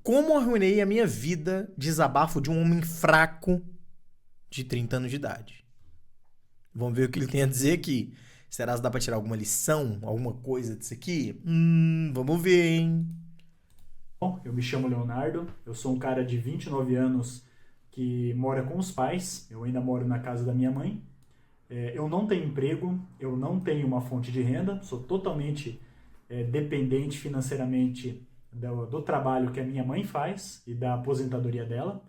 Como arruinei a minha vida, desabafo de um homem fraco de 30 anos de idade. Vamos ver o que ele tem a dizer aqui. Será que dá pra tirar alguma lição, alguma coisa disso aqui? Vamos ver, hein? Bom, eu me chamo Leonardo, eu sou um cara de 29 anos que mora com os pais, eu ainda moro na casa da minha mãe. Eu não tenho emprego, eu não tenho uma fonte de renda, sou totalmente dependente financeiramente do trabalho que a minha mãe faz e da aposentadoria dela.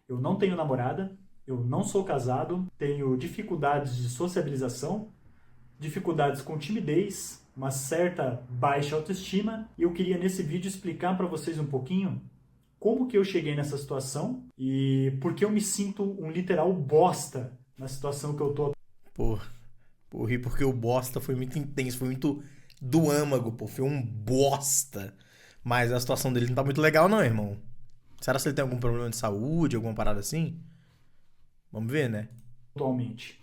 Eu não tenho namorada, eu não sou casado, tenho dificuldades de sociabilização, dificuldades com timidez, uma certa baixa autoestima, e eu queria nesse vídeo explicar para vocês um pouquinho como que eu cheguei nessa situação e por que eu me sinto um literal bosta na situação que eu tô. Pô, ri porque o bosta foi muito intenso, foi muito do âmago, pô, foi um bosta. Mas a situação dele não tá muito legal não, irmão. Será que ele tem algum problema de saúde, alguma parada assim? Vamos ver, né? Atualmente.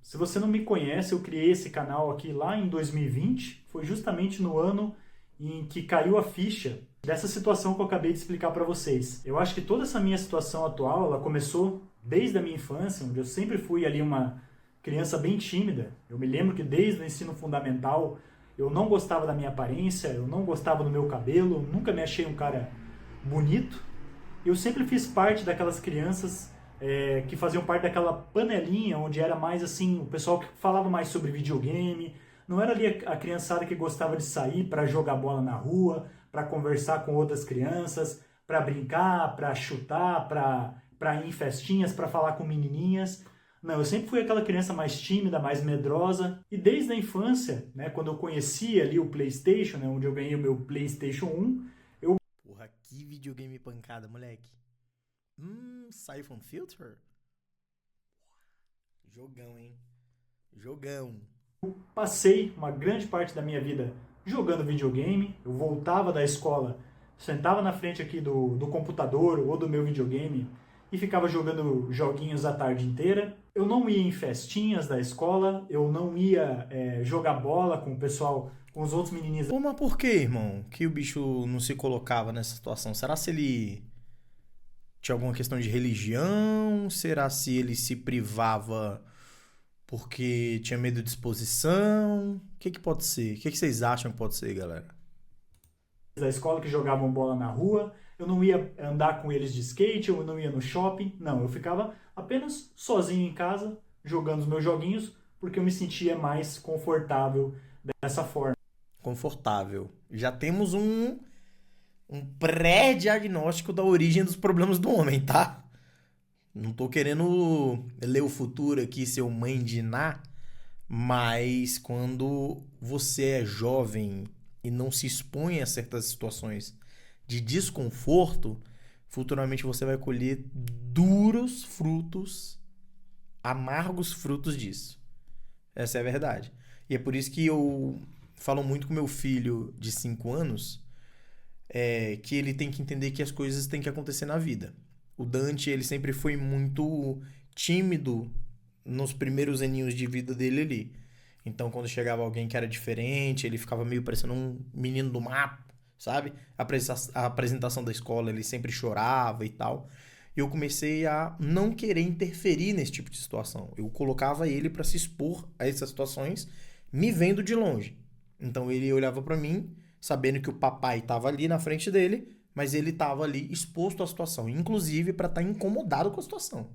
Se você não me conhece, eu criei esse canal aqui lá em 2020, foi justamente no ano em que caiu a ficha dessa situação que eu acabei de explicar para vocês. Eu acho que toda essa minha situação atual, ela começou desde a minha infância, onde eu sempre fui ali uma criança bem tímida. Eu me lembro que desde o ensino fundamental eu não gostava da minha aparência, eu não gostava do meu cabelo, nunca me achei um cara bonito. Eu sempre fiz parte daquelas crianças que faziam parte daquela panelinha onde era mais assim, o pessoal que falava mais sobre videogame, não era ali a criançada que gostava de sair para jogar bola na rua, para conversar com outras crianças, para brincar, para chutar, para ir em festinhas, para falar com menininhas. Não, eu sempre fui aquela criança mais tímida, mais medrosa. E desde a infância, né, quando eu conheci ali o PlayStation, né, onde eu ganhei o meu PlayStation 1, Porra, que videogame pancada, moleque. Siphon Filter? Jogão, hein? Jogão. passei uma grande parte da minha vida jogando videogame. Eu voltava da escola, sentava na frente aqui do computador ou do meu videogame e ficava jogando joguinhos a tarde inteira. Eu não ia em festinhas da escola, eu não ia jogar bola com o pessoal, com os outros menininhos. Pô, mas por que, irmão? Que o bicho não se colocava nessa situação? Será se ele tinha alguma questão de religião? Será se ele se privava porque tinha medo de exposição? O que pode ser? O que vocês acham que pode ser, galera? Da escola que jogavam bola na rua, eu não ia andar com eles de skate, eu não ia no shopping, não, eu ficava apenas sozinho em casa, jogando os meus joguinhos, porque eu me sentia mais confortável dessa forma. Confortável. Já temos um pré-diagnóstico da origem dos problemas do homem, tá? Não tô querendo ler o futuro aqui, ser mãe de Ná, mas quando você é jovem e não se expõe a certas situações de desconforto, futuramente você vai colher duros frutos, amargos frutos disso. Essa é a verdade. E é por isso que eu falo muito com meu filho de 5 anos, que ele tem que entender que as coisas têm que acontecer na vida. O Dante, ele sempre foi muito tímido nos primeiros aninhos de vida dele ali. Então, quando chegava alguém que era diferente, ele ficava meio parecendo um menino do mato, sabe? A apresentação da escola, ele sempre chorava e tal. E eu comecei a não querer interferir nesse tipo de situação. Eu colocava ele para se expor a essas situações, me vendo de longe. Então, ele olhava para mim, sabendo que o papai estava ali na frente dele, mas ele estava ali exposto à situação, inclusive para estar incomodado com a situação.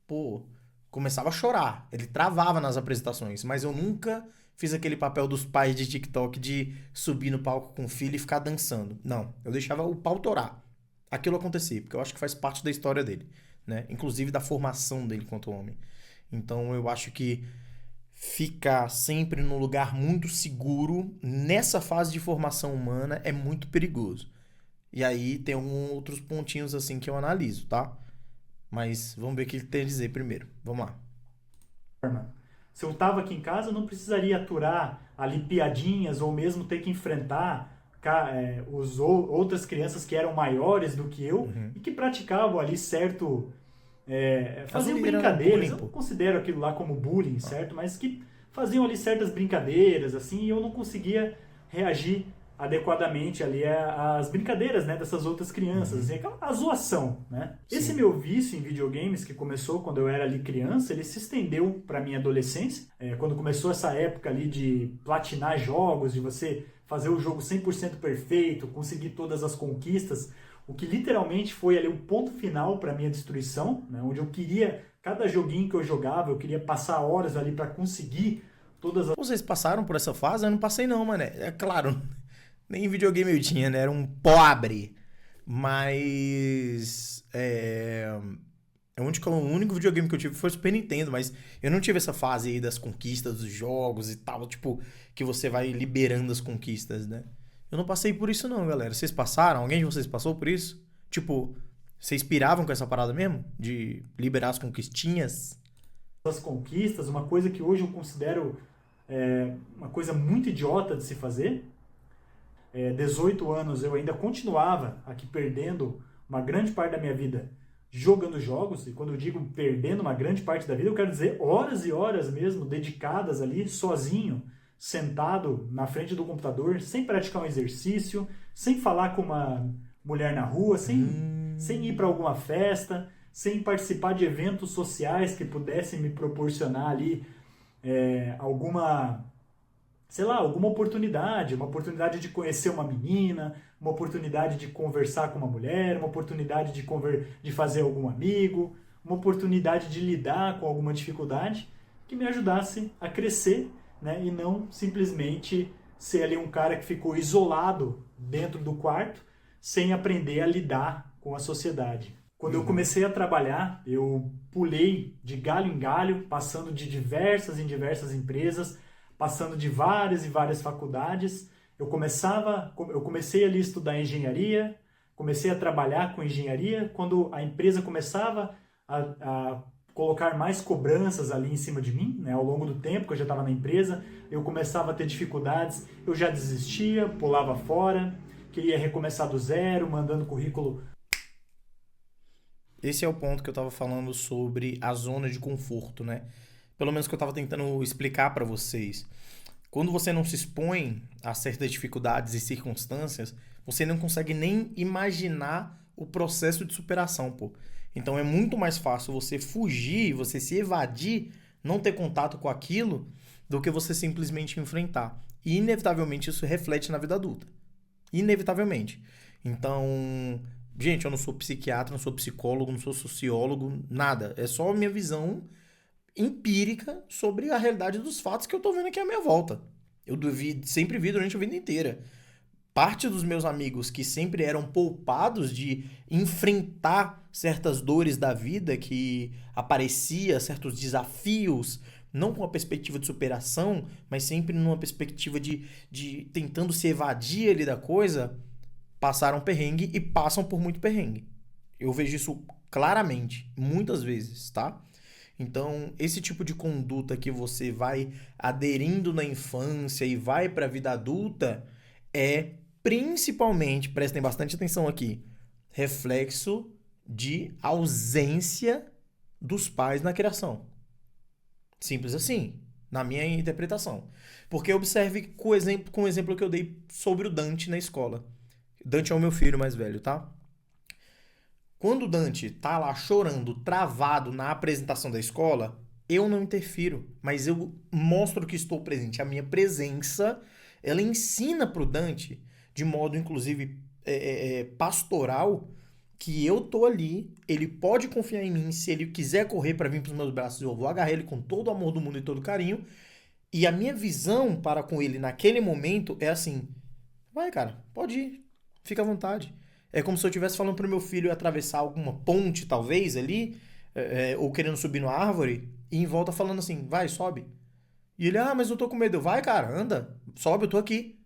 Pô, começava a chorar, ele travava nas apresentações, mas eu nunca fiz aquele papel dos pais de TikTok de subir no palco com o filho e ficar dançando. Não, eu deixava o pau torar. Aquilo acontecia, porque eu acho que faz parte da história dele, né? Inclusive da formação dele quanto homem. Então eu acho que ficar sempre num lugar muito seguro nessa fase de formação humana é muito perigoso. E aí tem alguns outros pontinhos assim que eu analiso, tá? Mas vamos ver o que ele tem a dizer primeiro. Vamos lá. Se eu estava aqui em casa, eu não precisaria aturar ali piadinhas ou mesmo ter que enfrentar outras crianças que eram maiores do que eu Uhum. e que praticavam ali certo. A Faziam zoeira, né? brincadeiras, Bullying, eu não pô. considero aquilo lá como bullying, Ah. certo? Mas que faziam ali certas brincadeiras, assim, e eu não conseguia reagir adequadamente ali as brincadeiras, né, dessas outras crianças, assim, a zoação, né? Sim. Esse meu vício em videogames, que começou quando eu era ali criança, ele se estendeu para minha adolescência, quando começou essa época ali de platinar jogos, de você fazer o jogo 100% perfeito, conseguir todas as conquistas, o que literalmente foi ali o ponto final para minha destruição, né, onde eu queria, cada joguinho que eu jogava, eu queria passar horas ali para conseguir todas as... Vocês passaram por essa fase? Eu não passei não, mano. É claro, nem videogame eu tinha, né? Era um pobre. Mas... o único videogame que eu tive foi o Super Nintendo, mas eu não tive essa fase aí das conquistas dos jogos e tal, tipo, que você vai liberando as conquistas, né? Eu não passei por isso não, galera. Vocês passaram? Alguém de vocês passou por isso? Tipo, vocês piravam com essa parada mesmo? De liberar as conquistinhas? as conquistas, uma coisa que hoje eu considero uma coisa muito idiota de se fazer. 18 anos eu ainda continuava aqui perdendo uma grande parte da minha vida jogando jogos, e quando eu digo perdendo uma grande parte da vida, eu quero dizer horas e horas mesmo dedicadas ali, sozinho, sentado na frente do computador, sem praticar um exercício, sem falar com uma mulher na rua, sem ir para alguma festa, sem participar de eventos sociais que pudessem me proporcionar ali alguma, sei lá, alguma oportunidade, uma oportunidade de conhecer uma menina, uma oportunidade de conversar com uma mulher, uma oportunidade de fazer algum amigo, uma oportunidade de lidar com alguma dificuldade que me ajudasse a crescer, né, e não simplesmente ser ali um cara que ficou isolado dentro do quarto sem aprender a lidar com a sociedade. Quando eu comecei a trabalhar, eu pulei de galho em galho, passando de diversas em diversas empresas, passando de várias e várias faculdades. Eu comecei ali a estudar engenharia, comecei a trabalhar com engenharia. Quando a empresa começava a colocar mais cobranças ali em cima de mim, né, ao longo do tempo que eu já estava na empresa, eu começava a ter dificuldades, eu já desistia, pulava fora, queria recomeçar do zero, mandando currículo. Esse é o ponto que eu tava falando sobre a zona de conforto, né? Pelo menos que eu tava tentando explicar pra vocês. Quando você não se expõe a certas dificuldades e circunstâncias, você não consegue nem imaginar o processo de superação, pô. Então é muito mais fácil você fugir, você se evadir, não ter contato com aquilo, do que você simplesmente enfrentar. E inevitavelmente isso reflete na vida adulta. Inevitavelmente. Então, gente, eu não sou psiquiatra, não sou psicólogo, não sou sociólogo, nada. É só a minha visão empírica sobre a realidade dos fatos que eu tô vendo aqui à minha volta. Sempre vi durante a vida inteira. Parte dos meus amigos que sempre eram poupados de enfrentar certas dores da vida que aparecia, certos desafios, não com uma perspectiva de superação, mas sempre numa perspectiva de tentando se evadir ali da coisa, passaram perrengue e passam por muito perrengue. Eu vejo isso claramente, muitas vezes, tá? Então, esse tipo de conduta que você vai aderindo na infância e vai para a vida adulta é principalmente, prestem bastante atenção aqui, reflexo de ausência dos pais na criação. Simples assim, na minha interpretação. Porque observe com o exemplo que eu dei sobre o Dante na escola. Dante é o meu filho mais velho, tá? Quando o Dante tá lá chorando, travado na apresentação da escola, eu não interfiro, mas eu mostro que estou presente. A minha presença, ela ensina pro Dante, de modo inclusive pastoral, que eu tô ali, ele pode confiar em mim, se ele quiser correr para vir pros meus braços, eu vou agarrar ele com todo o amor do mundo e todo o carinho. E a minha visão para com ele naquele momento é assim: vai, cara, pode ir, fica à vontade. É como se eu estivesse falando pro meu filho atravessar alguma ponte, talvez, ali, ou querendo subir numa árvore, e em volta falando assim, vai, sobe. E ele, ah, mas eu tô com medo. Vai, cara, anda, sobe, eu tô aqui.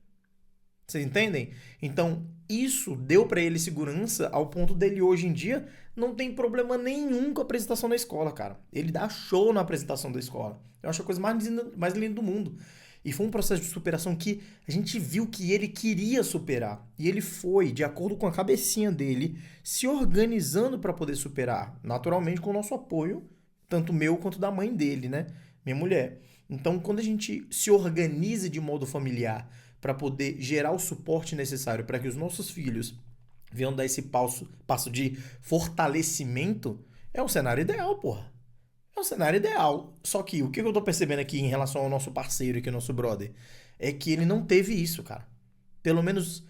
Vocês entendem? Então, isso deu pra ele segurança ao ponto dele hoje em dia não tem problema nenhum com a apresentação da escola, cara. Ele dá show na apresentação da escola. Eu acho a coisa mais linda do mundo. E foi um processo de superação que a gente viu que ele queria superar. E ele foi, de acordo com a cabecinha dele, se organizando para poder superar. Naturalmente com o nosso apoio, tanto meu quanto da mãe dele, né? Minha mulher. Então, quando a gente se organiza de modo familiar para poder gerar o suporte necessário para que os nossos filhos venham dar esse passo de fortalecimento, é um cenário ideal, porra. É um cenário ideal. Só que o que eu tô percebendo aqui em relação ao nosso parceiro aqui, o nosso brother, é que ele não teve isso, cara. Pelo menos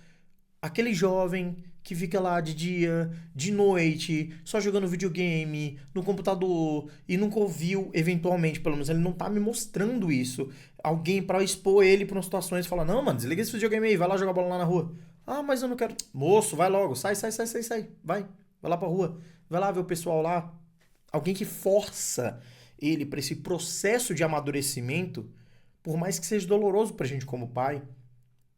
aquele jovem que fica lá de dia, de noite, só jogando videogame, no computador, e nunca ouviu, eventualmente, pelo menos ele não tá me mostrando isso. Alguém pra expor ele pra umas situações e falar, não, mano, desliga esse videogame aí, vai lá jogar bola lá na rua. Ah, mas eu não quero. Moço, vai logo, sai. Vai lá pra rua. Vai lá ver o pessoal lá. Alguém que força ele pra esse processo de amadurecimento, por mais que seja doloroso pra gente como pai,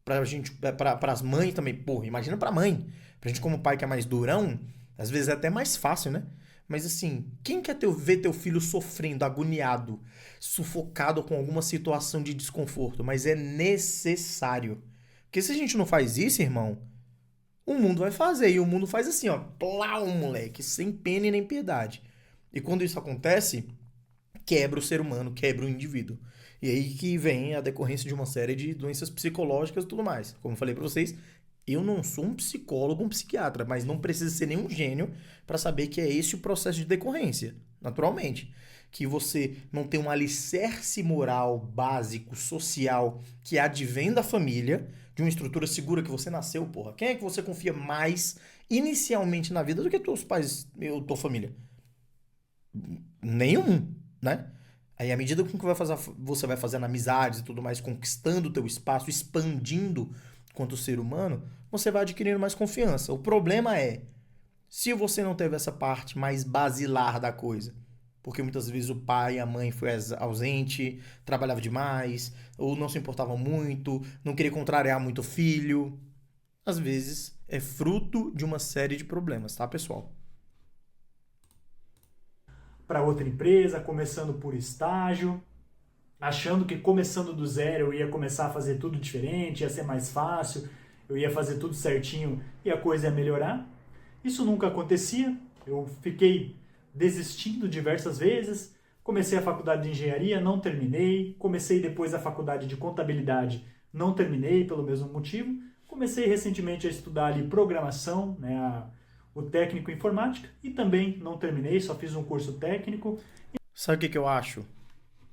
pra gente, pras mães também, porra, imagina pra mãe. Pra gente como pai que é mais durão, às vezes é até mais fácil, né? Mas assim, quem quer ver teu filho sofrendo, agoniado, sufocado com alguma situação de desconforto? Mas é necessário. Porque se a gente não faz isso, irmão, o mundo vai fazer. E o mundo faz assim, ó, plau, moleque, sem pena e nem piedade. E quando isso acontece, quebra o ser humano, quebra o indivíduo. E aí que vem a decorrência de uma série de doenças psicológicas e tudo mais. Como eu falei pra vocês, eu não sou um psicólogo, um psiquiatra, mas não precisa ser nenhum gênio para saber que é esse o processo de decorrência, naturalmente. Que você não tem um alicerce moral, básico, social, que advém da família, de uma estrutura segura que você nasceu, porra. Quem é que você confia mais inicialmente na vida do que teus pais ou tua família? Nenhum, né? Aí, à medida com que você vai fazendo amizades e tudo mais, conquistando o teu espaço, expandindo quanto ser humano, você vai adquirindo mais confiança. O problema é, se você não teve essa parte mais basilar da coisa, porque muitas vezes o pai e a mãe foi ausente, trabalhava demais, ou não se importavam muito, não queria contrariar muito o filho, às vezes é fruto de uma série de problemas, tá, pessoal? Para outra empresa, começando por estágio, achando que começando do zero eu ia começar a fazer tudo diferente, ia ser mais fácil, eu ia fazer tudo certinho e a coisa ia melhorar. Isso nunca acontecia, eu fiquei desistindo diversas vezes, comecei a faculdade de engenharia, não terminei, comecei depois a faculdade de contabilidade, não terminei pelo mesmo motivo, comecei recentemente a estudar ali programação, né, o técnico em informática, e também não terminei, só fiz um curso técnico. Sabe o que eu acho?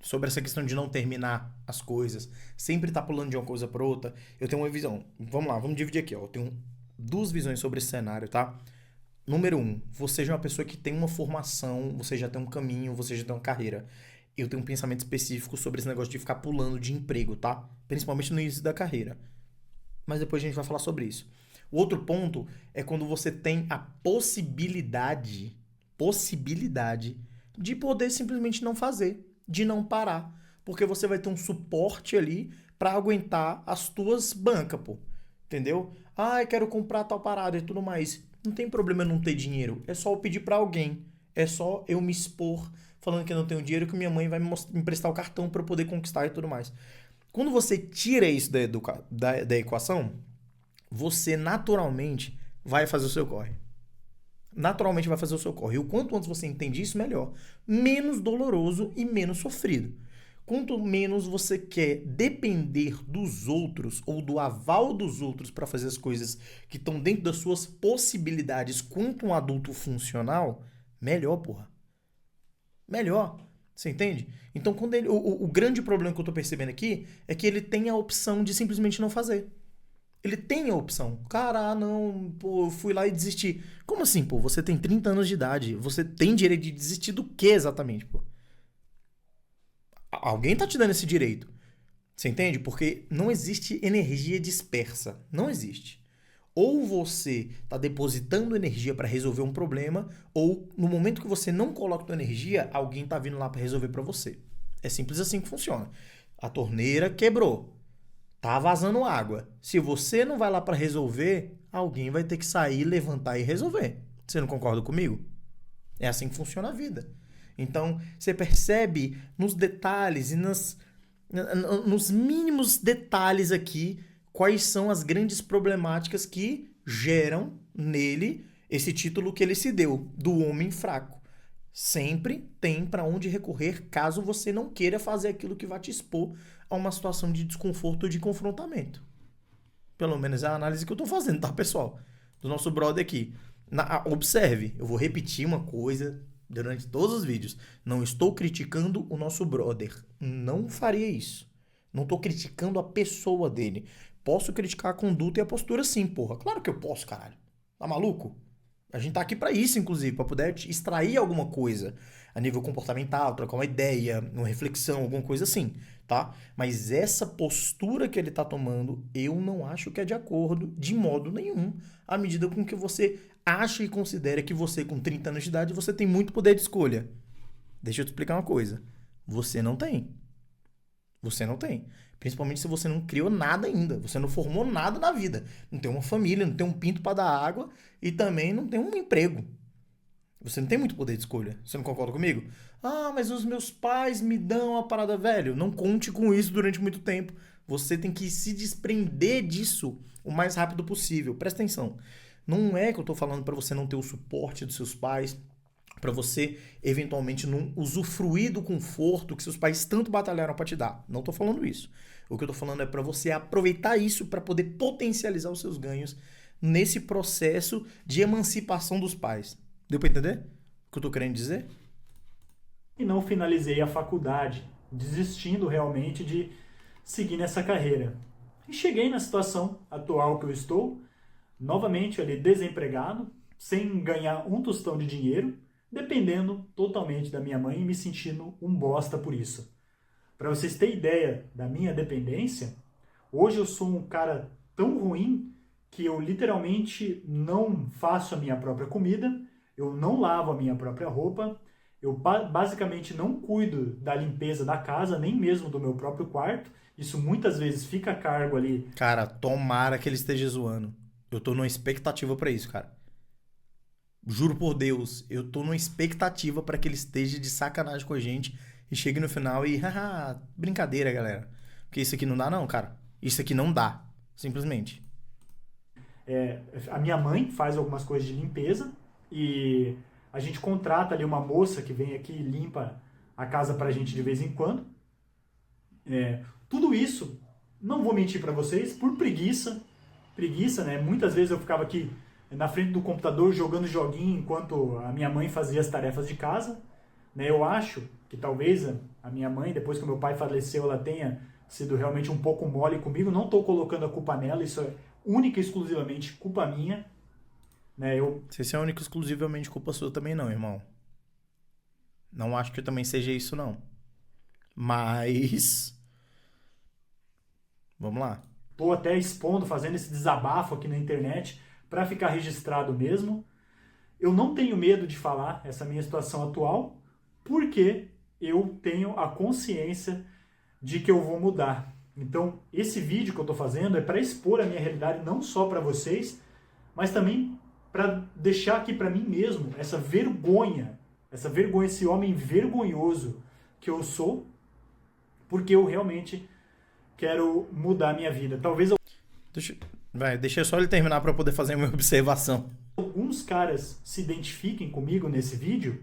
Sobre essa questão de não terminar as coisas, sempre tá pulando de uma coisa para outra, eu tenho uma visão. Vamos lá, vamos dividir aqui, ó. Eu tenho duas visões sobre esse cenário, tá? Número um, você já é uma pessoa que tem uma formação, você já tem um caminho, você já tem uma carreira. Eu tenho um pensamento específico sobre esse negócio de ficar pulando de emprego, tá? Principalmente no início da carreira. Mas depois a gente vai falar sobre isso. O outro ponto é quando você tem a possibilidade de poder simplesmente não fazer, de não parar, porque você vai ter um suporte ali pra aguentar as tuas bancas, pô. Entendeu? Ah, eu quero comprar tal parada e tudo mais. Não tem problema eu não ter dinheiro, é só eu pedir pra alguém. É só eu me expor falando que eu não tenho dinheiro, que minha mãe vai me emprestar o cartão pra eu poder conquistar e tudo mais. Quando você tira isso da equação, você naturalmente vai fazer o seu corre. Naturalmente vai fazer o seu corre. E o quanto antes você entende isso, melhor. Menos doloroso e menos sofrido. Quanto menos você quer depender dos outros ou do aval dos outros para fazer as coisas que estão dentro das suas possibilidades quanto um adulto funcional, melhor, porra. Melhor. Você entende? Então, quando o grande problema que eu tô percebendo aqui é que ele tem a opção de simplesmente não fazer. Ele tem a opção. Cara, não, pô, eu fui lá e desisti. Como assim, pô? Você tem 30 anos de idade. Você tem direito de desistir do que exatamente, pô? Alguém tá te dando esse direito. Você entende? Porque não existe energia dispersa. Não existe. Ou você tá depositando energia para resolver um problema, ou no momento que você não coloca tua energia, alguém tá vindo lá para resolver para você. É simples assim que funciona. A torneira quebrou. Tá vazando água. Se você não vai lá para resolver, alguém vai ter que sair, levantar e resolver. Você não concorda comigo? É assim que funciona a vida. Então, você percebe nos detalhes e nos mínimos detalhes aqui quais são as grandes problemáticas que geram nele esse título que ele se deu, do homem fraco. Sempre tem para onde recorrer caso você não queira fazer aquilo que vai te expor a uma situação de desconforto ou de confrontamento. Pelo menos é a análise que eu tô fazendo, tá, pessoal? Do nosso brother aqui. Observe, eu vou repetir uma coisa durante todos os vídeos. Não estou criticando o nosso brother. Não faria isso. Não tô criticando a pessoa dele. Posso criticar a conduta e a postura sim, porra. Claro que eu posso, caralho. Tá maluco? A gente tá aqui pra isso, inclusive, pra poder extrair alguma coisa a nível comportamental, trocar uma ideia, uma reflexão, alguma coisa assim, tá? Mas essa postura que ele tá tomando, eu não acho que é de acordo, de modo nenhum, à medida com que você acha e considera que você, com 30 anos de idade, você tem muito poder de escolha. Deixa eu te explicar uma coisa. Você não tem. Você não tem. Principalmente se você não criou nada ainda. Você não formou nada na vida. Não tem uma família, não tem um pinto pra dar água e também não tem um emprego. Você não tem muito poder de escolha. Você não concorda comigo? Ah, mas os meus pais me dão a parada, velho. Não conte com isso durante muito tempo. Você tem que se desprender disso o mais rápido possível. Presta atenção. Não é que eu tô falando pra você não ter o suporte dos seus pais, pra você eventualmente não usufruir do conforto que seus pais tanto batalharam pra te dar. Não tô falando isso. O que eu tô falando é pra você aproveitar isso pra poder potencializar os seus ganhos nesse processo de emancipação dos pais. Deu pra entender o que eu tô querendo dizer? E não finalizei a faculdade, desistindo realmente de seguir nessa carreira. E cheguei na situação atual que eu estou, novamente ali desempregado, sem ganhar um tostão de dinheiro, dependendo totalmente da minha mãe e me sentindo um bosta por isso. Para vocês terem ideia da minha dependência, hoje eu sou um cara tão ruim que eu literalmente não faço a minha própria comida, eu não lavo a minha própria roupa, eu basicamente não cuido da limpeza da casa, nem mesmo do meu próprio quarto. Isso muitas vezes fica a cargo ali. Cara, tomara que ele esteja zoando. Eu tô numa expectativa pra isso, cara. Juro por Deus, eu tô numa expectativa pra que ele esteja de sacanagem com a gente e chegue no final e, haha, brincadeira, galera. Porque isso aqui não dá não, cara. Isso aqui não dá, simplesmente. A minha mãe faz algumas coisas de limpeza e a gente contrata ali uma moça que vem aqui e limpa a casa pra gente de vez em quando. Tudo isso, não vou mentir pra vocês, por preguiça. Preguiça, né? Muitas vezes eu ficava aqui na frente do computador jogando joguinho enquanto a minha mãe fazia as tarefas de casa. Né? Eu acho que talvez a minha mãe, depois que o meu pai faleceu, ela tenha sido realmente um pouco mole comigo. Não estou colocando a culpa nela, isso é única e exclusivamente culpa minha. Né? Se isso é única e exclusivamente culpa sua também não, irmão. Não acho que também seja isso, não. Mas... vamos lá. Estou até expondo, fazendo esse desabafo aqui na internet para ficar registrado mesmo. Eu não tenho medo de falar essa minha situação atual, porque eu tenho a consciência de que eu vou mudar. Então, esse vídeo que eu estou fazendo é para expor a minha realidade não só para vocês, mas também para deixar aqui para mim mesmo essa vergonha, esse homem vergonhoso que eu sou, porque eu realmente quero mudar a minha vida. Talvez Deixa só ele terminar para eu poder fazer uma observação. alguns caras se identifiquem comigo nesse vídeo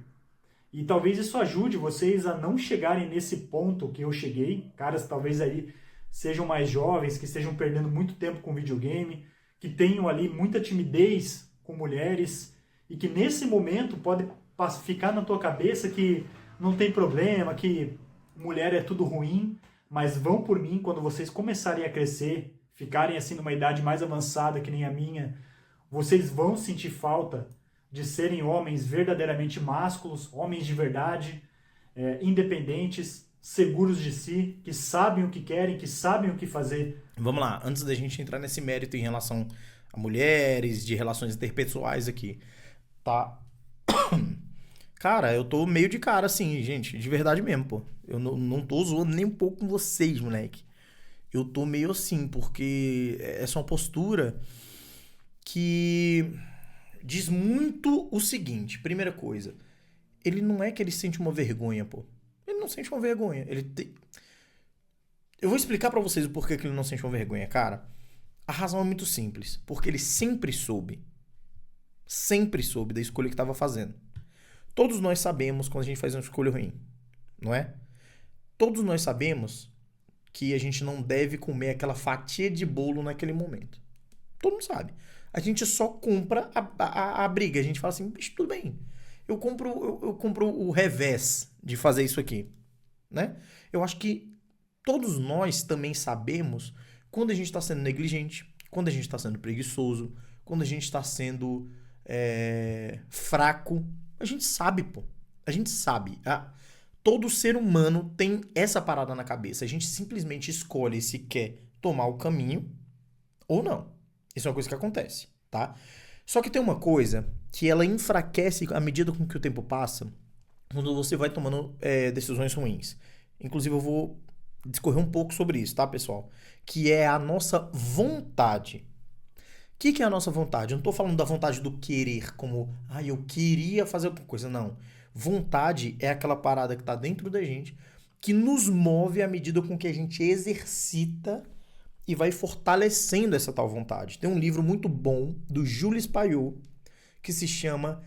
e talvez isso ajude vocês a não chegarem nesse ponto que eu cheguei. Caras talvez aí sejam mais jovens, que estejam perdendo muito tempo com videogame, que tenham ali muita timidez com mulheres e que nesse momento pode ficar na tua cabeça que não tem problema, que mulher é tudo ruim, mas vão por mim quando vocês começarem a crescer, ficarem assim numa idade mais avançada que nem a minha, vocês vão sentir falta de serem homens verdadeiramente másculos, homens de verdade, independentes, seguros de si, que sabem o que querem, que sabem o que fazer. Vamos lá, antes da gente entrar nesse mérito em relação a mulheres, de relações interpessoais aqui, tá? Cara, eu tô meio de cara assim, gente, de verdade mesmo, pô. Eu não tô zoando nem um pouco com vocês, moleque. Eu tô meio assim, porque essa é uma postura que diz muito o seguinte. Primeira coisa, ele não é que ele sente uma vergonha, pô. Ele não sente uma vergonha. Eu vou explicar pra vocês o porquê que ele não sente uma vergonha, cara. A razão é muito simples. Porque ele sempre soube da escolha que tava fazendo. Todos nós sabemos quando a gente faz uma escolha ruim, não é? Todos nós sabemos que a gente não deve comer aquela fatia de bolo naquele momento. Todo mundo sabe. A gente só compra a briga. A gente fala assim, bicho, tudo bem. Eu compro o revés de fazer isso aqui, né? Eu acho que todos nós também sabemos quando a gente está sendo negligente, quando a gente está sendo preguiçoso, quando a gente está sendo fraco. A gente sabe, pô. A gente sabe. Todo ser humano tem essa parada na cabeça. A gente simplesmente escolhe se quer tomar o caminho ou não. Isso é uma coisa que acontece, tá? Só que tem uma coisa que ela enfraquece à medida com que o tempo passa, quando você vai tomando decisões ruins. Inclusive, eu vou discorrer um pouco sobre isso, tá, pessoal? Que é a nossa vontade. O que é a nossa vontade? Eu não tô falando da vontade do querer, como, eu queria fazer alguma coisa, não. Vontade é aquela parada que tá dentro da gente, que nos move à medida com que a gente exercita e vai fortalecendo essa tal vontade. Tem um livro muito bom do Jules Payot que se chama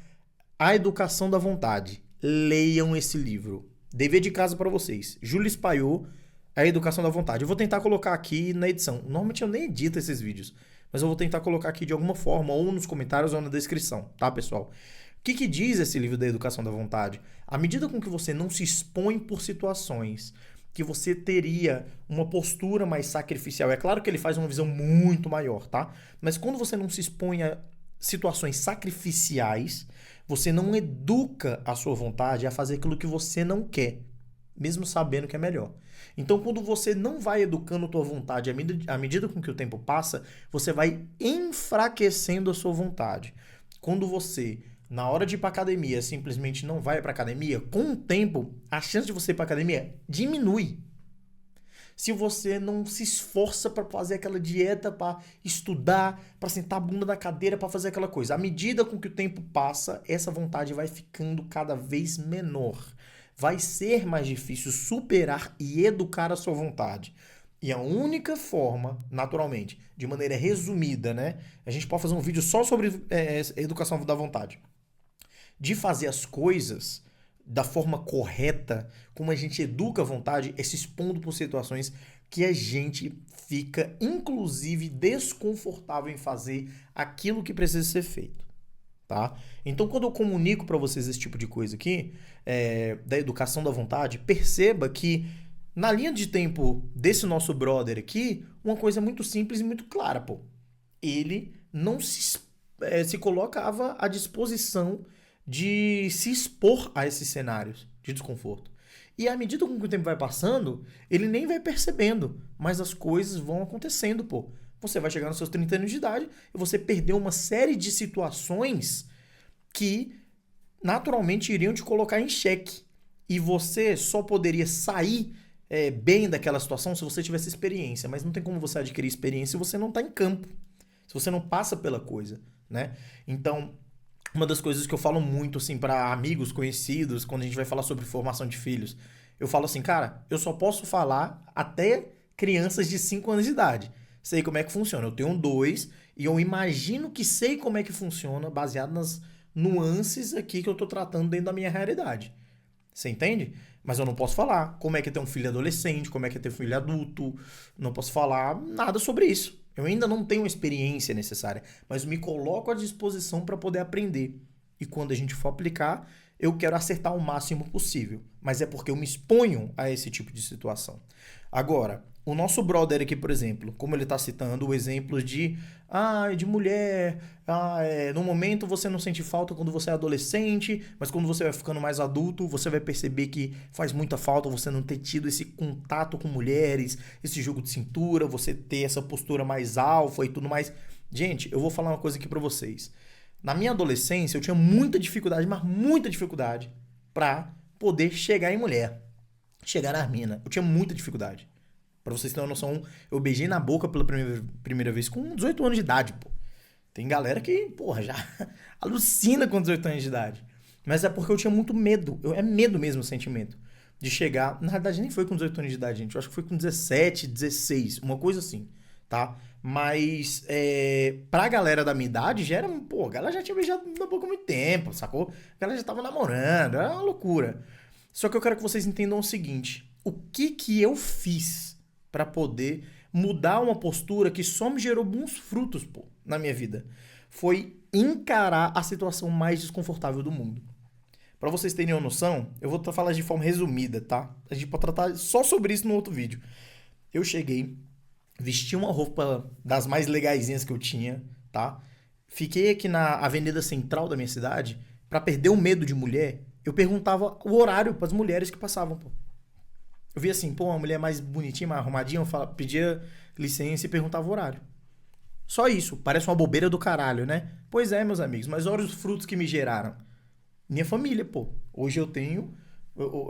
A Educação da Vontade. Leiam esse livro. Dever de casa para vocês. Jules Payot, A Educação da Vontade. Eu vou tentar colocar aqui na edição. Normalmente eu nem edito esses vídeos, mas eu vou tentar colocar aqui de alguma forma, ou nos comentários ou na descrição, tá, pessoal? O que diz esse livro da Educação da Vontade? À medida com que você não se expõe por situações que você teria uma postura mais sacrificial. É claro que ele faz uma visão muito maior, tá? Mas quando você não se expõe a situações sacrificiais, você não educa a sua vontade a fazer aquilo que você não quer, mesmo sabendo que é melhor. Então, quando você não vai educando a tua vontade à medida com que o tempo passa, você vai enfraquecendo a sua vontade. Quando você, na hora de ir para academia, simplesmente não vai para academia, com o tempo, a chance de você ir para academia diminui. Se você não se esforça para fazer aquela dieta, para estudar, para sentar a bunda na cadeira, para fazer aquela coisa. À medida com que o tempo passa, essa vontade vai ficando cada vez menor. Vai ser mais difícil superar e educar a sua vontade. E a única forma, naturalmente, de maneira resumida, né? A gente pode fazer um vídeo só sobre educação da vontade. De fazer as coisas da forma correta, como a gente educa a vontade, é se expondo por situações que a gente fica, inclusive, desconfortável em fazer aquilo que precisa ser feito, tá? Então, quando eu comunico para vocês esse tipo de coisa aqui, da educação da vontade, perceba que na linha de tempo desse nosso brother aqui, uma coisa muito simples e muito clara, pô. Ele não se colocava à disposição de se expor a esses cenários de desconforto. E à medida com que o tempo vai passando, ele nem vai percebendo, mas as coisas vão acontecendo, pô. Você vai chegar nos seus 30 anos de idade e você perdeu uma série de situações que naturalmente iriam te colocar em xeque. E você só poderia sair bem daquela situação se você tivesse experiência, mas não tem como você adquirir experiência se você não está em campo, se você não passa pela coisa, né? Então, uma das coisas que eu falo muito, assim, para amigos, conhecidos, quando a gente vai falar sobre formação de filhos, eu falo assim, cara, eu só posso falar até crianças de 5 anos de idade. Sei como é que funciona. Eu tenho 2 e eu imagino que sei como é que funciona baseado nas nuances aqui que eu tô tratando dentro da minha realidade. Você entende? Mas eu não posso falar como é que é ter um filho adolescente, como é que é ter um filho adulto, não posso falar nada sobre isso. Eu ainda não tenho a experiência necessária, mas me coloco à disposição para poder aprender. E quando a gente for aplicar, eu quero acertar o máximo possível. Mas é porque eu me exponho a esse tipo de situação. Agora, o nosso brother aqui, por exemplo, como ele está citando o exemplo de mulher, no momento você não sente falta quando você é adolescente, mas quando você vai ficando mais adulto, você vai perceber que faz muita falta você não ter tido esse contato com mulheres, esse jogo de cintura, você ter essa postura mais alfa e tudo mais. Gente, eu vou falar uma coisa aqui pra vocês. Na minha adolescência, eu tinha muita dificuldade, mas muita dificuldade pra poder chegar em mulher, chegar nas minas. Eu tinha muita dificuldade. Pra vocês terem uma noção, eu beijei na boca pela primeira vez com 18 anos de idade, pô. Tem galera que, porra, já alucina com 18 anos de idade. Mas é porque eu tinha muito medo. É medo mesmo o sentimento. De chegar... Na verdade, nem foi com 18 anos de idade, gente. Eu acho que foi com 17, 16. Uma coisa assim, tá? Mas, pra galera da minha idade, já era... Pô, a galera já tinha beijado na boca há muito tempo, sacou? A galera já tava namorando. Era uma loucura. Só que eu quero que vocês entendam o seguinte. O que eu fiz para poder mudar uma postura que só me gerou bons frutos, pô, na minha vida. Foi encarar a situação mais desconfortável do mundo. Pra vocês terem uma noção, eu vou falar de forma resumida, tá? A gente pode tratar só sobre isso no outro vídeo. Eu cheguei, vesti uma roupa das mais legaisinhas que eu tinha, tá? Fiquei aqui na avenida central da minha cidade, pra perder o medo de mulher, eu perguntava o horário pras mulheres que passavam, pô. Eu via assim, pô, uma mulher mais bonitinha, mais arrumadinha, pedia licença e perguntava o horário. Só isso, parece uma bobeira do caralho, né? Pois é, meus amigos, mas olha os frutos que me geraram. Minha família, pô. Hoje eu tenho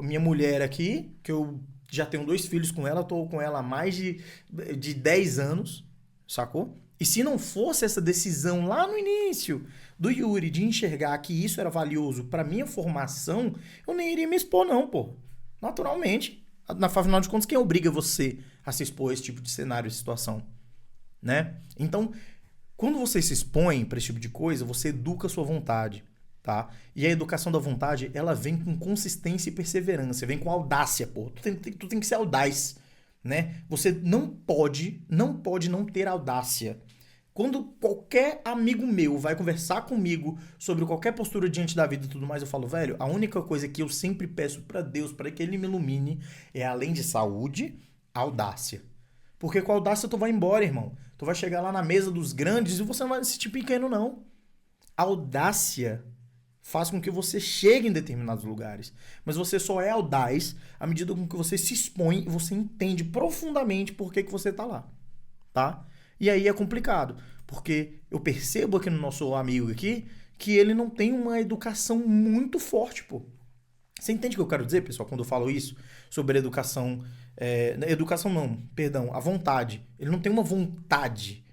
minha mulher aqui, que eu já tenho 2 filhos com ela, tô com ela há mais de 10 anos, sacou? E se não fosse essa decisão lá no início do Yuri de enxergar que isso era valioso pra minha formação, eu nem iria me expor não, pô. Naturalmente. Afinal de contas, quem obriga você a se expor a esse tipo de cenário e situação? Né? Então, quando você se expõe para esse tipo de coisa, você educa a sua vontade, tá? E a educação da vontade, ela vem com consistência e perseverança, vem com audácia, pô. Tu tem que ser audaz, né? Você não pode não ter audácia. Quando qualquer amigo meu vai conversar comigo sobre qualquer postura diante da vida e tudo mais, eu falo, velho, a única coisa que eu sempre peço pra Deus, pra que Ele me ilumine, é além de saúde, audácia. Porque com a audácia tu vai embora, irmão. Tu vai chegar lá na mesa dos grandes e você não vai se sentir pequeno, não. A audácia faz com que você chegue em determinados lugares. Mas você só é audaz à medida com que você se expõe e você entende profundamente por que você tá lá, tá? E aí é complicado, porque eu percebo aqui no nosso amigo aqui que ele não tem uma educação muito forte, pô. Você entende o que eu quero dizer, pessoal, quando eu falo isso sobre educação? Educação não, perdão, a vontade. Ele não tem uma vontade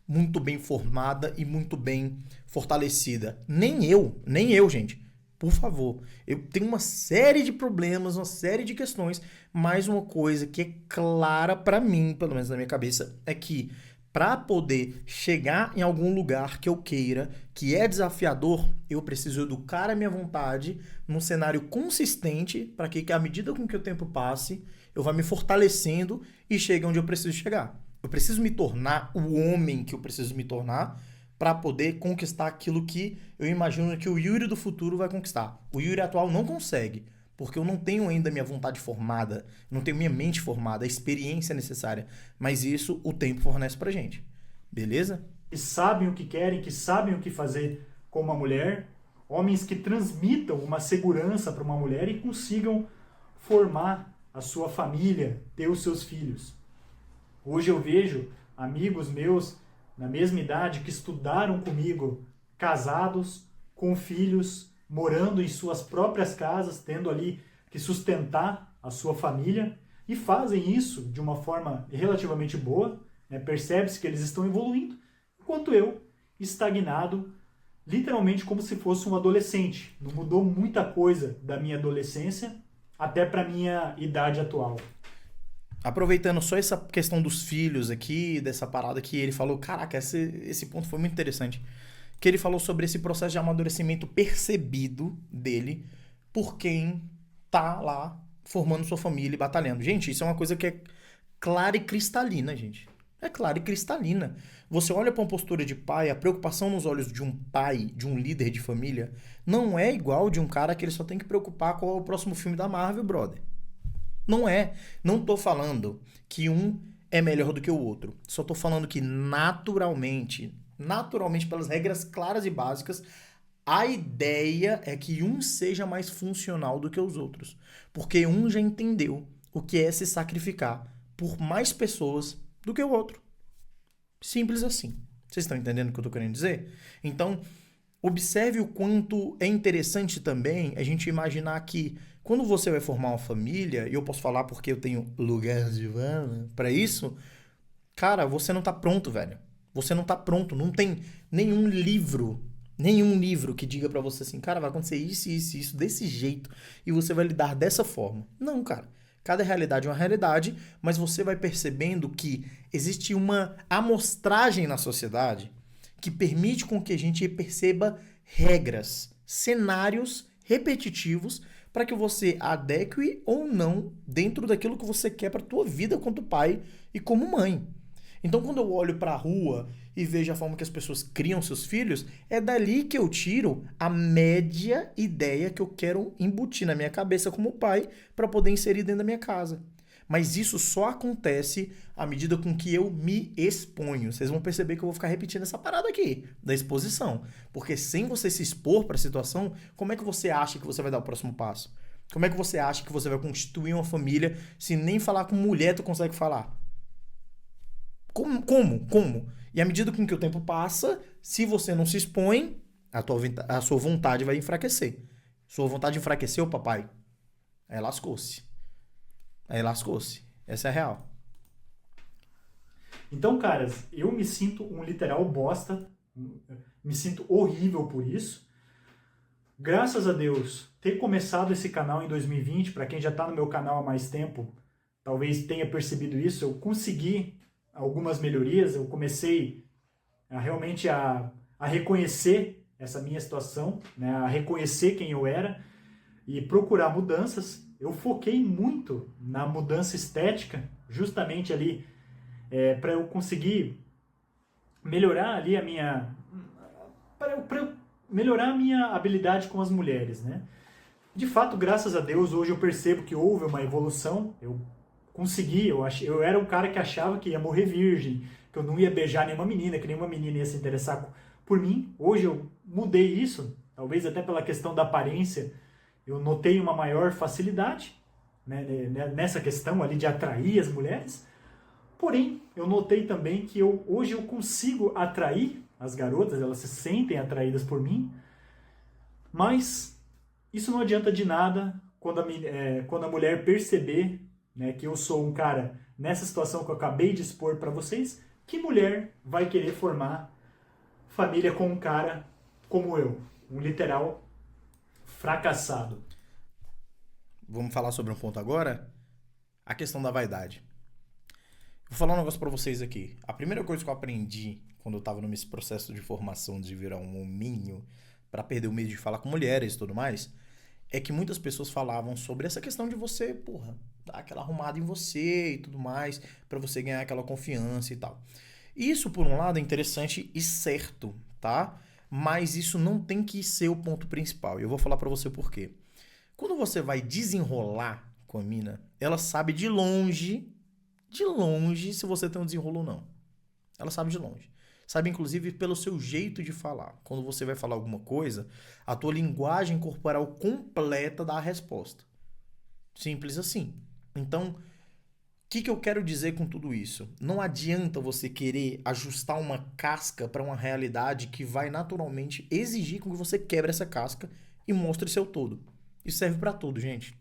muito bem formada e muito bem fortalecida. Nem eu, gente. Por favor. Eu tenho uma série de problemas, uma série de questões, mas uma coisa que é clara pra mim, pelo menos na minha cabeça, é que para poder chegar em algum lugar que eu queira, que é desafiador, eu preciso educar a minha vontade num cenário consistente para que à medida com que o tempo passe, eu vá me fortalecendo e chegue onde eu preciso chegar. Eu preciso me tornar o homem que eu preciso me tornar para poder conquistar aquilo que eu imagino que o Yuri do futuro vai conquistar. O Yuri atual não consegue, porque eu não tenho ainda minha vontade formada, não tenho minha mente formada, a experiência necessária. Mas isso o tempo fornece pra gente. Beleza? Que sabem o que querem, que sabem o que fazer com uma mulher, homens que transmitam uma segurança para uma mulher e consigam formar a sua família, ter os seus filhos. Hoje eu vejo amigos meus na mesma idade que estudaram comigo, casados, com filhos, morando em suas próprias casas, tendo ali que sustentar a sua família, e fazem isso de uma forma relativamente boa, né? Percebe-se que eles estão evoluindo, enquanto eu, estagnado, literalmente como se fosse um adolescente. Não mudou muita coisa da minha adolescência até para minha idade atual. Aproveitando só essa questão dos filhos aqui, dessa parada que ele falou, caraca, esse ponto foi muito interessante. Que ele falou sobre esse processo de amadurecimento percebido dele por quem tá lá formando sua família e batalhando. Gente, isso é uma coisa que é clara e cristalina, gente. É clara e cristalina. Você olha para uma postura de pai, a preocupação nos olhos de um pai, de um líder de família, não é igual de um cara que ele só tem que preocupar com o próximo filme da Marvel, brother. Não é. Não tô falando que um é melhor do que o outro. Só tô falando que naturalmente, pelas regras claras e básicas, a ideia é que um seja mais funcional do que os outros. Porque um já entendeu o que é se sacrificar por mais pessoas do que o outro. Simples assim. Vocês estão entendendo o que eu tô querendo dizer? Então, observe o quanto é interessante também a gente imaginar que quando você vai formar uma família, e eu posso falar porque eu tenho lugar de fala pra isso, cara, você não tá pronto, velho. Você não tá pronto. Não tem nenhum livro que diga pra você assim, cara, vai acontecer isso, desse jeito, e você vai lidar dessa forma. Não, cara. Cada realidade é uma realidade, mas você vai percebendo que existe uma amostragem na sociedade que permite com que a gente perceba regras, cenários repetitivos para que você adeque ou não dentro daquilo que você quer para tua vida quanto pai e como mãe. Então, quando eu olho pra rua e vejo a forma que as pessoas criam seus filhos, é dali que eu tiro a média ideia que eu quero embutir na minha cabeça como pai para poder inserir dentro da minha casa. Mas isso só acontece à medida com que eu me exponho. Vocês vão perceber que eu vou ficar repetindo essa parada aqui, da exposição. Porque sem você se expor para a situação, como é que você acha que você vai dar o próximo passo? Como é que você acha que você vai constituir uma família se nem falar com mulher tu consegue falar? Como? E à medida com que o tempo passa, se você não se expõe, a sua vontade vai enfraquecer. Sua vontade enfraqueceu, papai? Aí lascou-se. Essa é a real. Então, caras, eu me sinto um literal bosta, me sinto horrível por isso. Graças a Deus, ter começado esse canal em 2020, para quem já está no meu canal há mais tempo, talvez tenha percebido isso, eu consegui algumas melhorias, eu comecei realmente a reconhecer essa minha situação, né, a reconhecer quem eu era e procurar mudanças. Eu foquei muito na mudança estética, justamente ali para eu conseguir melhorar ali a minha... para eu melhorar a minha habilidade com as mulheres, né? De fato, graças a Deus, hoje eu percebo que houve uma evolução. Eu consegui, eu era um cara que achava que ia morrer virgem, que eu não ia beijar nenhuma menina, que nenhuma menina ia se interessar por mim. Hoje eu mudei isso, talvez até pela questão da aparência. Eu notei uma maior facilidade, né, nessa questão ali de atrair as mulheres. Porém, eu notei também que hoje eu consigo atrair as garotas, elas se sentem atraídas por mim, mas isso não adianta de nada quando a mulher perceber, né, que eu sou um cara, nessa situação que eu acabei de expor para vocês, que mulher vai querer formar família com um cara como eu, um literal fracassado. Vamos falar sobre um ponto agora? A questão da vaidade. Vou falar um negócio pra vocês aqui. A primeira coisa que eu aprendi quando eu tava nesse processo de formação de virar um hominho pra perder o medo de falar com mulheres e tudo mais, é que muitas pessoas falavam sobre essa questão de você, dar aquela arrumada em você e tudo mais, pra você ganhar aquela confiança e tal. Isso, por um lado, é interessante e certo, tá? Mas isso não tem que ser o ponto principal. E eu vou falar pra você o porquê. Quando você vai desenrolar com a mina, ela sabe de longe, se você tem um desenrolo ou não. Ela sabe de longe. Sabe, inclusive, pelo seu jeito de falar. Quando você vai falar alguma coisa, a tua linguagem corporal completa dá a resposta. Simples assim. Então, o que eu quero dizer com tudo isso? Não adianta você querer ajustar uma casca para uma realidade que vai naturalmente exigir com que você quebre essa casca e mostre seu todo. Isso serve para tudo, gente.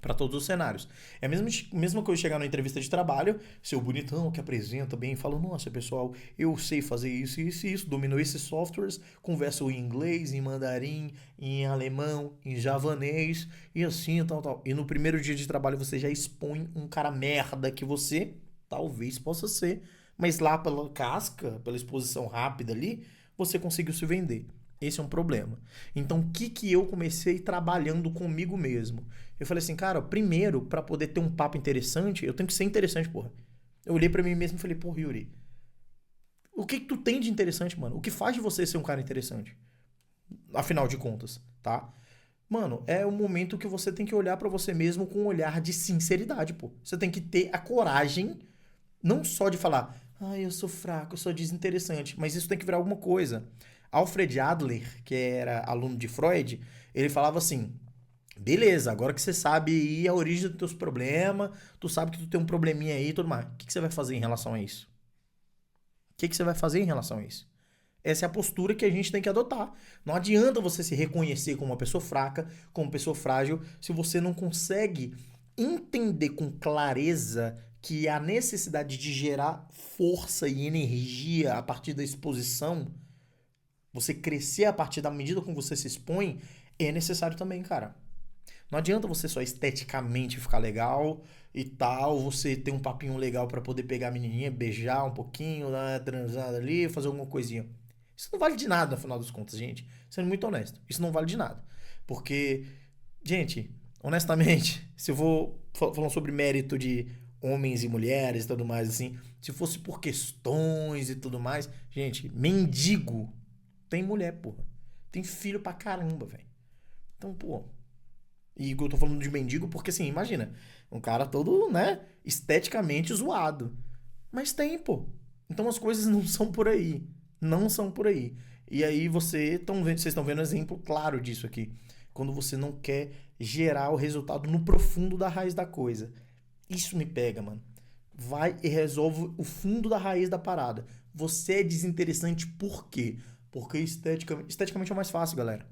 Para todos os cenários. É a mesma coisa chegar numa entrevista de trabalho, seu bonitão que apresenta bem, fala, nossa, pessoal, eu sei fazer isso, isso e isso, domino esses softwares, converso em inglês, em mandarim, em alemão, em javanês, e assim, tal. E no primeiro dia de trabalho você já expõe um cara merda que você talvez possa ser, mas lá pela casca, pela exposição rápida ali, você conseguiu se vender. Esse é um problema. Então, o que eu comecei trabalhando comigo mesmo? Eu falei assim, cara, primeiro, pra poder ter um papo interessante, eu tenho que ser interessante, porra. Eu olhei pra mim mesmo e falei, porra, Yuri, o que tu tem de interessante, mano? O que faz de você ser um cara interessante? Afinal de contas, tá? Mano, é o momento que você tem que olhar pra você mesmo com um olhar de sinceridade, pô. Você tem que ter a coragem, não só de falar, eu sou fraco, eu sou desinteressante, mas isso tem que virar alguma coisa. Alfred Adler, que era aluno de Freud, ele falava assim, beleza, agora que você sabe aí a origem dos teus problemas, tu sabe que tu tem um probleminha aí e tudo mais, o que você vai fazer em relação a isso? O que você vai fazer em relação a isso? Essa é a postura que a gente tem que adotar. Não adianta você se reconhecer como uma pessoa fraca, como uma pessoa frágil, se você não consegue entender com clareza que a necessidade de gerar força e energia a partir da exposição, você crescer a partir da medida com que você se expõe, é necessário também, cara. Não adianta você só esteticamente ficar legal e tal, você ter um papinho legal pra poder pegar a menininha, beijar um pouquinho, dar uma transada ali, fazer alguma coisinha. Isso não vale de nada, no final das contas, gente. Sendo muito honesto, isso não vale de nada. Porque, gente, honestamente, se eu vou falando sobre mérito de homens e mulheres e tudo mais, assim, se fosse por questões e tudo mais, gente, mendigo tem mulher, porra. Tem filho pra caramba, velho. Então, pô. E eu tô falando de mendigo porque, assim, imagina, um cara todo, né, esteticamente zoado. Mas tem, pô. Então as coisas não são por aí. Não são por aí. E aí vocês estão vendo um exemplo claro disso aqui. Quando você não quer gerar o resultado no profundo da raiz da coisa. Isso me pega, mano. Vai e resolve o fundo da raiz da parada. Você é desinteressante por quê? Porque esteticamente é o mais fácil, galera.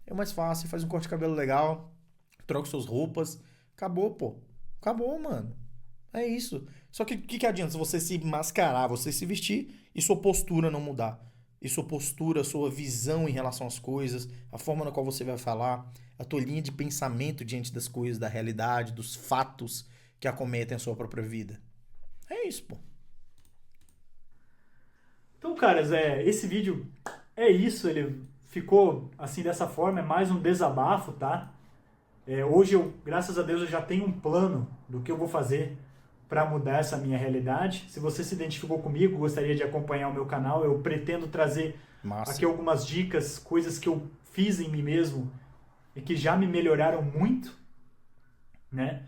É o mais fácil, faz um corte de cabelo legal, troca suas roupas. Acabou, pô. Acabou, mano. É isso. Só que o que adianta se você se mascarar, você se vestir e sua postura não mudar? E sua postura, sua visão em relação às coisas, a forma na qual você vai falar, a tua linha de pensamento diante das coisas, da realidade, dos fatos que acometem a sua própria vida. É isso, pô. Então, caras, esse vídeo é isso. Ele ficou assim dessa forma, é mais um desabafo, tá? Hoje, graças a Deus, eu já tenho um plano do que eu vou fazer para mudar essa minha realidade. Se você se identificou comigo, gostaria de acompanhar o meu canal, eu pretendo trazer Massa. aqui algumas dicas, coisas que eu fiz em mim mesmo e que já me melhoraram muito, né?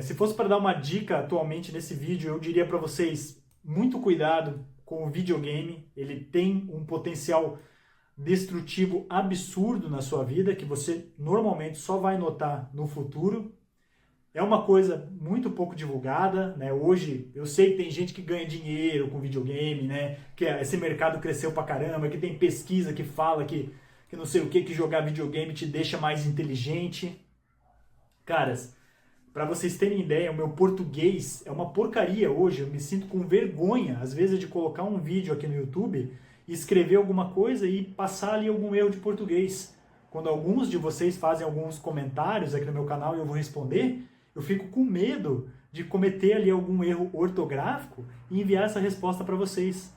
Se fosse para dar uma dica atualmente nesse vídeo, eu diria para vocês, muito cuidado com o videogame. Ele tem um potencial destrutivo absurdo na sua vida, que você normalmente só vai notar no futuro. É uma coisa muito pouco divulgada, né? Hoje eu sei que tem gente que ganha dinheiro com videogame, né? Que esse mercado cresceu pra caramba, que tem pesquisa que fala que não sei o que jogar videogame te deixa mais inteligente. Caras, para vocês terem ideia, o meu português é uma porcaria hoje. Eu me sinto com vergonha, às vezes, de colocar um vídeo aqui no YouTube e escrever alguma coisa e passar ali algum erro de português. Quando alguns de vocês fazem alguns comentários aqui no meu canal e eu vou responder, eu fico com medo de cometer ali algum erro ortográfico e enviar essa resposta para vocês.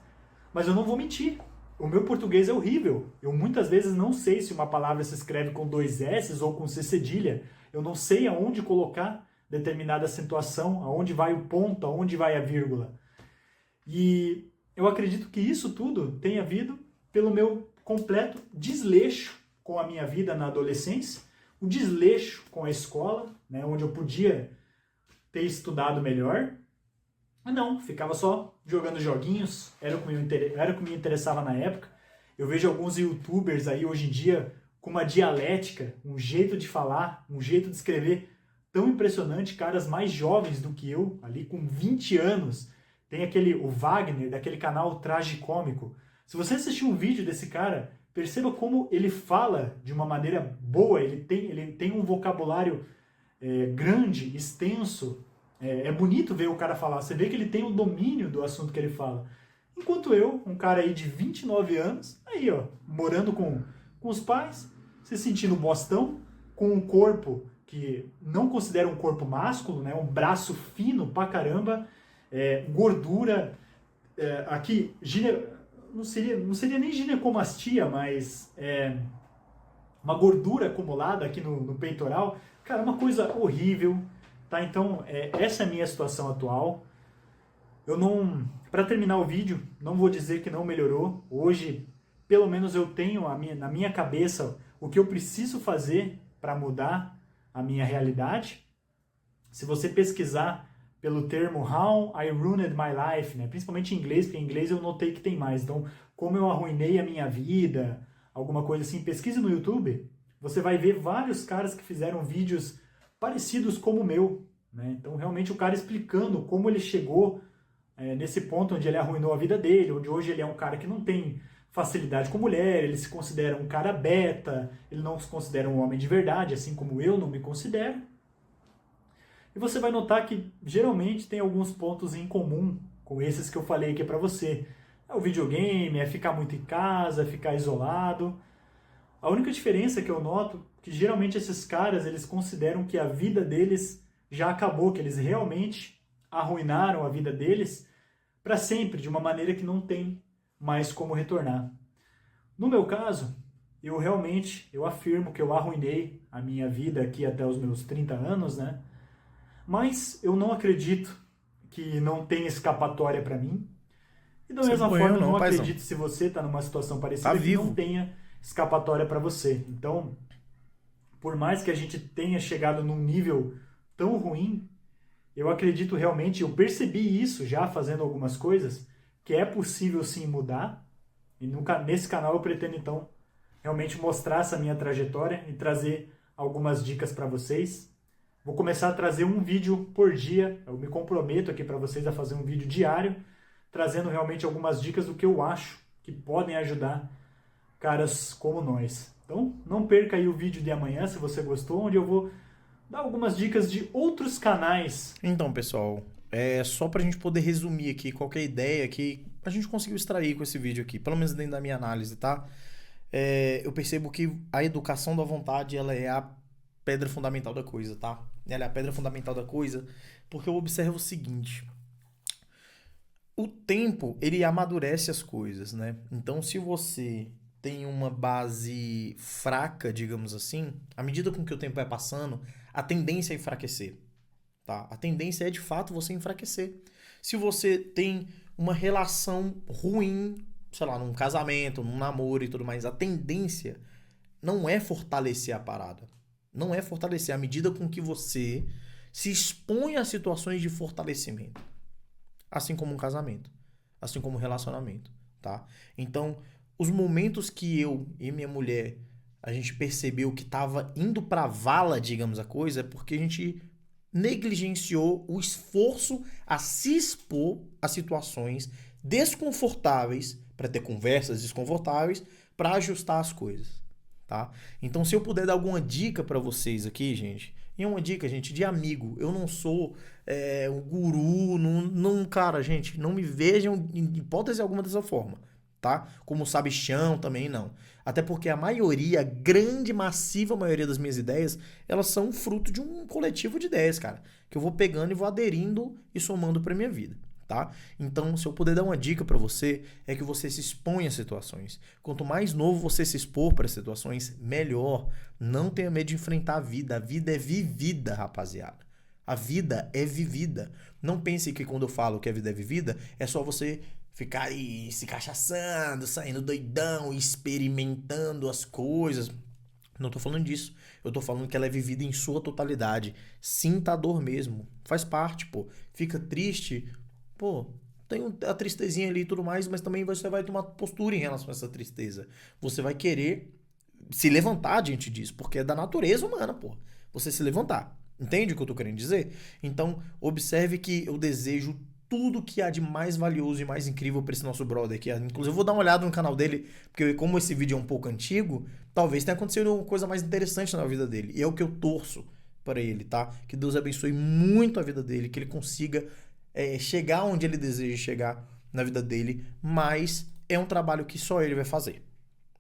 Mas eu não vou mentir. O meu português é horrível. Eu muitas vezes não sei se uma palavra se escreve com 2 S ou com C cedilha. Eu não sei aonde colocar determinada acentuação, aonde vai o ponto, aonde vai a vírgula. E eu acredito que isso tudo tenha vindo pelo meu completo desleixo com a minha vida na adolescência, o desleixo com a escola, né, onde eu podia ter estudado melhor. Mas não, ficava só jogando joguinhos, era o que me interessava na época. Eu vejo alguns youtubers aí hoje em dia com uma dialética, um jeito de falar, um jeito de escrever tão impressionante, caras mais jovens do que eu, ali com 20 anos. Tem o Wagner, daquele canal Tragicômico. Se você assistir um vídeo desse cara, perceba como ele fala de uma maneira boa, ele tem um vocabulário grande, extenso. É bonito ver o cara falar, você vê que ele tem o domínio do assunto que ele fala. Enquanto eu, um cara aí de 29 anos, aí ó, morando com os pais, se sentindo bostão, com um corpo que não considera um corpo másculo, né, um braço fino pra caramba, gordura, aqui, não seria nem ginecomastia, mas uma gordura acumulada aqui no peitoral. Cara, uma coisa horrível, tá? Então, essa é a minha situação atual. Eu não... Para terminar o vídeo, não vou dizer que não melhorou. Hoje, pelo menos eu tenho na minha cabeça o que eu preciso fazer para mudar a minha realidade. Se você pesquisar pelo termo How I Ruined My Life, né? Principalmente em inglês, porque em inglês eu notei que tem mais. Então, como eu arruinei a minha vida, alguma coisa assim, pesquise no YouTube, você vai ver vários caras que fizeram vídeos parecidos como o meu, né? Então, realmente, o cara explicando como ele chegou nesse ponto onde ele arruinou a vida dele, onde hoje ele é um cara que não tem facilidade com mulher, ele se considera um cara beta, ele não se considera um homem de verdade, assim como eu não me considero. E você vai notar que, geralmente, tem alguns pontos em comum com esses que eu falei aqui pra você. O videogame, ficar muito em casa, ficar isolado. A única diferença que eu noto é que, geralmente, esses caras, eles consideram que a vida deles já acabou, que eles realmente arruinaram a vida deles para sempre, de uma maneira que não tem mais como retornar. No meu caso, eu afirmo que eu arruinei a minha vida aqui até os meus 30 anos, né? Mas eu não acredito que não tem escapatória para mim. E da mesma Sem forma, eu não, não paizão. acredito se você está numa situação Tá parecida que não vivo. tenha escapatória para você. Então, por mais que a gente tenha chegado num nível tão ruim, eu acredito realmente, eu percebi isso já fazendo algumas coisas, que é possível sim mudar. E nesse canal eu pretendo então realmente mostrar essa minha trajetória e trazer algumas dicas para vocês. Vou começar a trazer um vídeo por dia. Eu me comprometo aqui para vocês a fazer um vídeo diário, trazendo realmente algumas dicas do que eu acho que podem ajudar caras como nós. Então, não perca aí o vídeo de amanhã, se você gostou, onde eu vou dar algumas dicas de outros canais. Então, pessoal, é só pra gente poder resumir aqui qualquer ideia que a gente conseguiu extrair com esse vídeo aqui, pelo menos dentro da minha análise, tá? Eu percebo que a educação da vontade, ela é a pedra fundamental da coisa, tá? Ela é a pedra fundamental da coisa, porque eu observo o seguinte: o tempo, ele amadurece as coisas, né? Então, se você tem uma base fraca, digamos assim, à medida com que o tempo vai passando, a tendência é enfraquecer, tá? A tendência é, de fato, você enfraquecer. Se você tem uma relação ruim, sei lá, num casamento, num namoro e tudo mais, a tendência não é fortalecer a parada. Não é fortalecer à medida com que você se expõe a situações de fortalecimento. Assim como um casamento, assim como um relacionamento, tá? Então, os momentos que eu e minha mulher a gente percebeu que estava indo pra vala, digamos a coisa, é porque a gente negligenciou o esforço a se expor a situações desconfortáveis para ter conversas desconfortáveis para ajustar as coisas, tá? Então, se eu puder dar alguma dica para vocês aqui, gente, e é uma dica, gente, de amigo. Eu não sou um guru, não, cara, gente, não me vejam em hipótese alguma dessa forma, tá? Como sabichão também não. Até porque a maioria, a grande, massiva maioria das minhas ideias, elas são fruto de um coletivo de ideias, cara, que eu vou pegando e vou aderindo e somando pra minha vida, tá? Então, se eu puder dar uma dica pra você, é que você se exponha a situações. Quanto mais novo você se expor para situações, melhor. Não tenha medo de enfrentar a vida. A vida é vivida, rapaziada. A vida é vivida. Não pense que quando eu falo que a vida é vivida, é só você ficar aí se cachaçando, saindo doidão, experimentando as coisas. Não tô falando disso. Eu tô falando que ela é vivida em sua totalidade. Sinta a dor mesmo. Faz parte, pô. Fica triste. Pô, tem a tristezinha ali e tudo mais, mas também você vai tomar postura em relação a essa tristeza. Você vai querer se levantar diante disso, porque é da natureza humana, pô. Você se levantar. Entende o que eu tô querendo dizer? Então, observe que eu desejo tudo que há de mais valioso e mais incrível pra esse nosso brother aqui. Inclusive, eu vou dar uma olhada no canal dele, porque como esse vídeo é um pouco antigo, talvez tenha acontecido uma coisa mais interessante na vida dele. E é o que eu torço para ele, tá? Que Deus abençoe muito a vida dele, que ele consiga chegar onde ele deseja chegar na vida dele, mas é um trabalho que só ele vai fazer.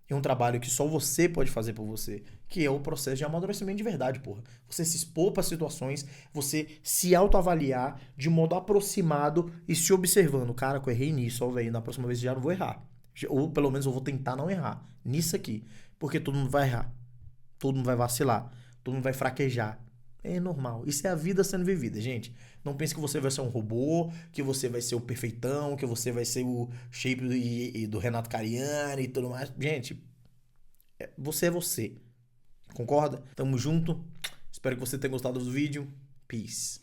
É um trabalho que só você pode fazer por você, que é o processo de amadurecimento de verdade, porra. Você se expor para situações, você se autoavaliar de modo aproximado e se observando. Cara, que eu errei nisso, ó, velho, na próxima vez já não vou errar. Ou pelo menos eu vou tentar não errar nisso aqui, porque todo mundo vai errar. Todo mundo vai vacilar, todo mundo vai fraquejar. É normal. Isso é a vida sendo vivida, gente. Não pense que você vai ser um robô, que você vai ser o perfeitão, que você vai ser o shape do Renato Cariani e tudo mais. Gente, você é você. Concorda? Tamo junto. Espero que você tenha gostado do vídeo. Peace.